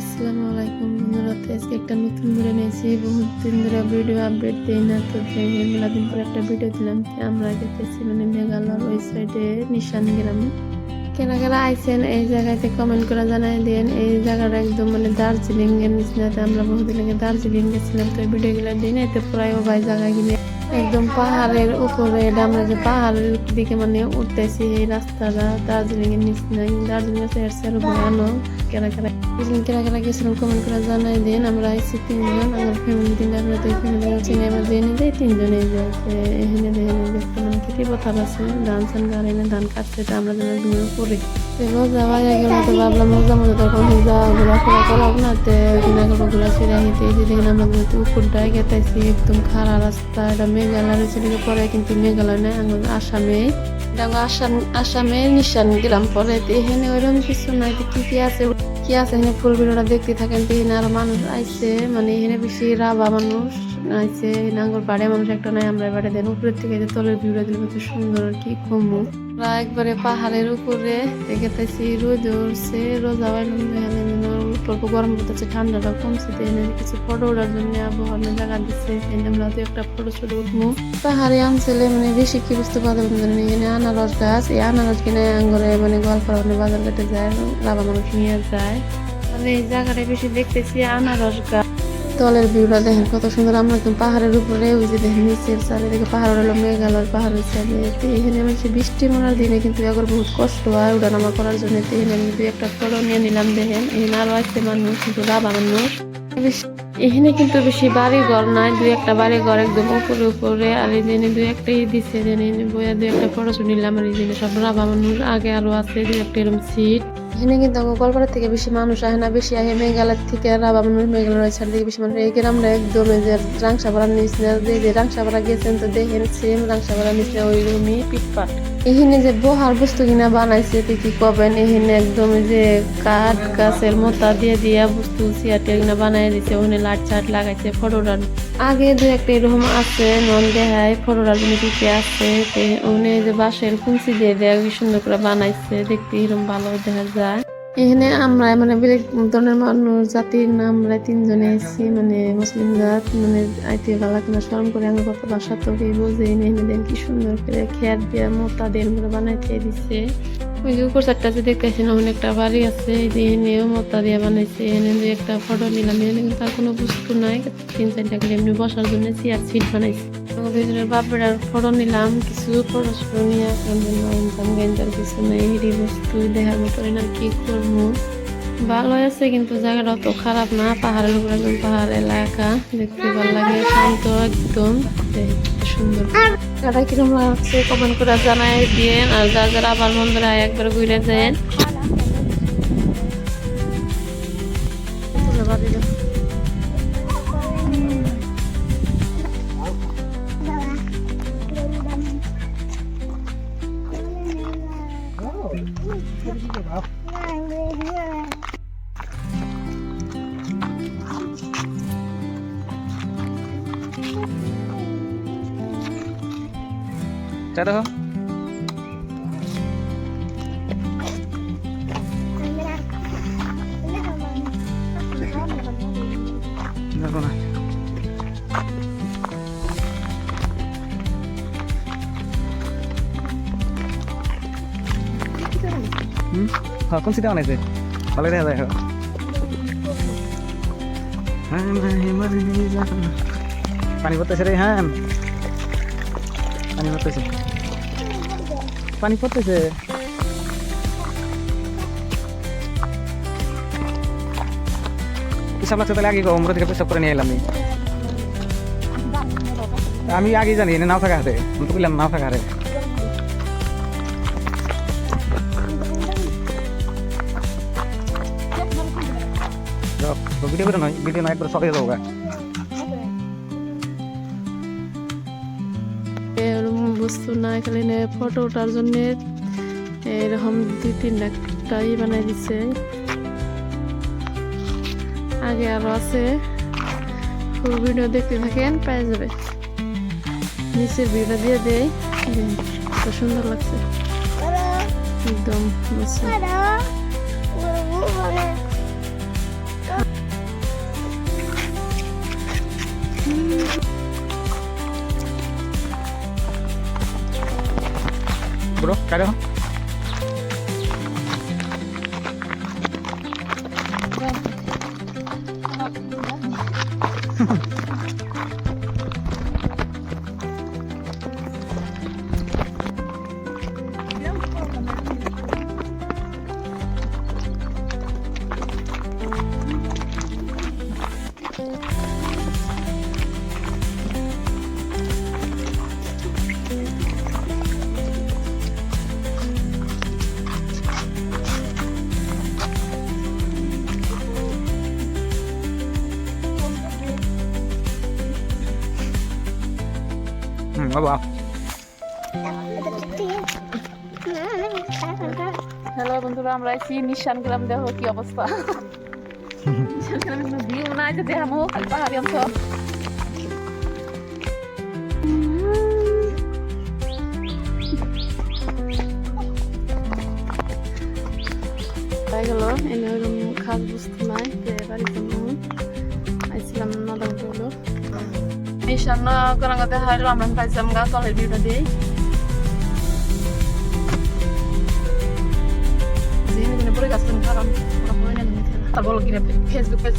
আসসালামু আলাইকুম বন্ধুরা, তো আজকে একটা নতুন ভিডিও নিয়েছি। বহুত দিন ধরে ভিডিও আপডেট দিই না, তো মেলাদিন পর একটা ভিডিও দিলাম। আমরা গেতেছি মেঘালয়ের ওই সাইডে নিশান গ্রামে। কেনা কেনা আইসেন এই জায়গাতে কমেন্ট করে জানাই দেন। এই জায়গাটা একদম দার্জিলিং এর নিচনাতে। আমরা বহুদিন আগে দার্জিলিং গেছিলাম, তো ভিডিওগুলো দিই না, এতে প্রায় ভাই জায়গা কিনে একদম পাহাড়ের উপরে। আমরা যে পাহাড়ের দিকে উঠতেছি, এই রাস্তাটা দার্জিলিং এর নিচ নাই। দার্জিলিং এর ভয়ানক। কেনা কেনা গেছিলাম কমেন্ট করে জানাই দিন। আমরা আইসি তিনজন, আমার ফ্যামিলি ফ্যামিলি চিনে আমরা দিয়ে নিয়ে যাই তিনজনে যায়। এখানে দেখতে খেতে পথার আছে, ধান চান গাড়ি ধান কাটছে, তো আমরা যেন পরে রোজা ভাই আগে তো ভাবলাম রোজা মধ্যে তখন ঘোরাফেরা করাবো না, ঘোরা ফিরে হিতে যেদিন আমাদের উপরটায় গেতাইছি। একদম খারাপ রাস্তা। এটা মেঘালয় সেদিকে পরে, কিন্তু মেঘালয় নয়, আমাদের আসামে নিশান গ্রাম পরে। এখানে ওইরকম কিছু নাই। কি আছে এখানে ফুল ভিডিওটা দেখতে থাকেন। এখানে আরো মানুষ আইছে, এখানে বেশি রাবা মানুষ আইছে। নাঙ্গল বাড়ে মানুষ একটা নাই। আমরা বাড়ি দেন উপরের থেকে তলের ভিউটা দিলে কত সুন্দর, আর কি কমু। একবারে পাহাড়ের উপরে দেখে তাইছি রোদ উঠছে। রোজা অল্প গরম করতেছে, ঠান্ডাটা কমছে। কিছু ফটো ওঠার জন্য আবহাওয়ার জায়গা দিচ্ছে। আমরা তো একটা ফটো ছুটে উঠবো। পাহাড়ি অঞ্চলে বেশি কি বুঝতে পারবেন, এখানে আনারস গাছ। এই আনারস কিনে আঙ্গরে গোয়ালপাড়া বাজার কেটে যায়, রাবা মানুষ নিয়ে যায়। এই জায়গাটা বেশি দেখতেছি আনারস গাছ। তলের ভিউটা দেখেন কত সুন্দর। আমরা একদম পাহাড়ের উপরে, ওই যে দেখেন নিচের চারিদিকে পাহাড় হলো মেঘালয় পাহাড়ের সাইডে। এখানে বৃষ্টি মরার দিনে কিন্তু এখন বহুত কষ্ট হয় উঠানামা করার জন্য। এখানে আমি দুই একটা ফটো নিয়ে নিলাম। দেখেন এখানে আরো আসছে মানুষ, কিন্তু রাবা মানুষ। এখানে কিন্তু বেশি বাড়ি ঘর নাই, দুই একটা বাড়ি ঘর একদম উপরে। আর এই জন্য দুই একটা দিচ্ছে, বইয়া দুই একটা ফটো নিলাম। আর এই জন্য সব রাবা মানুষ। আগে আরো আছে দুই একটা এরকম সিট। এখানে কিন্তু গোয়ালপাড়া থেকে বেশি মানুষ আসে না, বেশি আসে মেঘালয় থেকে। রাবা মানুষ মেঘালয় ছাড় থেকে বেশি মানুষ। এই গ্রামটা একদম যে রাংসাপাড়ার নিচে, যে রাংসাপাড়া গেছেন তো দেখেন সেম রাংসাপাড়ার নিচে ওই রুমই পিটপাট। এখানে যে বহার বস্তু কিনা বানাইছে কি করবেন। এখানে একদম যে কাঠ গাছের মোতা দিয়ে বস্তু চেয়ার কিনা বানাই দিছে। ওখানে লাইট চাট লাগাইছে। ফটোটার আগে দু একটা এরকম আছে, নন দেখায় ফটোটার জন্য কি আছে। ওখানে যে বাঁশের কুঞ্চি দিয়ে দেয় সুন্দর করে বানাইছে, দেখতে এরকম ভালো দেখা যায়। এখানে আমরা বেলেগ ধরনের মানুষ জাতির নাম আমরা তিনজনে এসেছি, মুসলিম জাত। আইতে ভালো কিনা স্মরণ করে আমার কত বাসা তো বোঝে। এনে দেন কি সুন্দর করে খেয়ার দিয়ে মোতা দিয়ে বানাইতে দিচ্ছে। ওই যে উপর চারটা যে দেখতেছি না, একটা বাড়ি আছে, যে এনেও মোতা দিয়ে বানাইছে। এনে যে একটা ফটো নিলাম। এখানে কিন্তু তার কোনো বস্তু নাই, তিন চারটা করে এমনি বসার জন্য চেয়ার সিট বানাইছে। বাপের ফটো নিলাম, কিছু ফটো নিয়ে ইনকাম কিছু নেই। হিডি বস্তু দেখার মতো না, কি করবো। ভালো আছে কিন্তু জায়গাটা অত খারাপ না। পাহাড়ের উপর একদম পাহাড় এলাকা, দেখতে ভালো লাগে, শান্ত একদম সুন্দর। জায়গাটা কিরকম লাগছে কমেন্ট করে জানাই দিন। আর যারা আবার মন্দিরে একবার ঘুরে যায়। Cara kung sino ka na ito? Balik na tayo. Pani pote sih Han. Pani pote sih. Kisah macam lagi kau umur 3 pesok pernah nilam ni. Kami lagi jadi ini naufak ada. Untuk bilang naufak ada. Video night পরে সকালে যাবো। বস্তু না এখানে photo ওঠার জন্য এরকম 2-3টাই বানাই দিছে। আগে আরো আছে, ফুল ভিডিও দেখতে থাকেন পেয়ে যাবে। নিচের ভিডিও দিয়ে দেয়, কত সুন্দর লাগছে একদম। বাবা হ্যালো বন্ধুরা, আমরা আছি নিশান গ্রাম। দেখো কি অবস্থা। নিশান গ্রামে কোনো ভিউ নাই যে দেখামো, খালি পাহাড়ি অঞ্চল। হয়ে গেল এনে ওরকম খাস বস্তু নাই যে বাড়ির জন্য আইছিলাম নদম হলো নিশান গরাঙ্গাতে হাইলো আমরা পাইছিলাম গাছ তলের ভিউটা দিই পরে গাছ খারাপ বলো কিনা ফেসবুক পেজ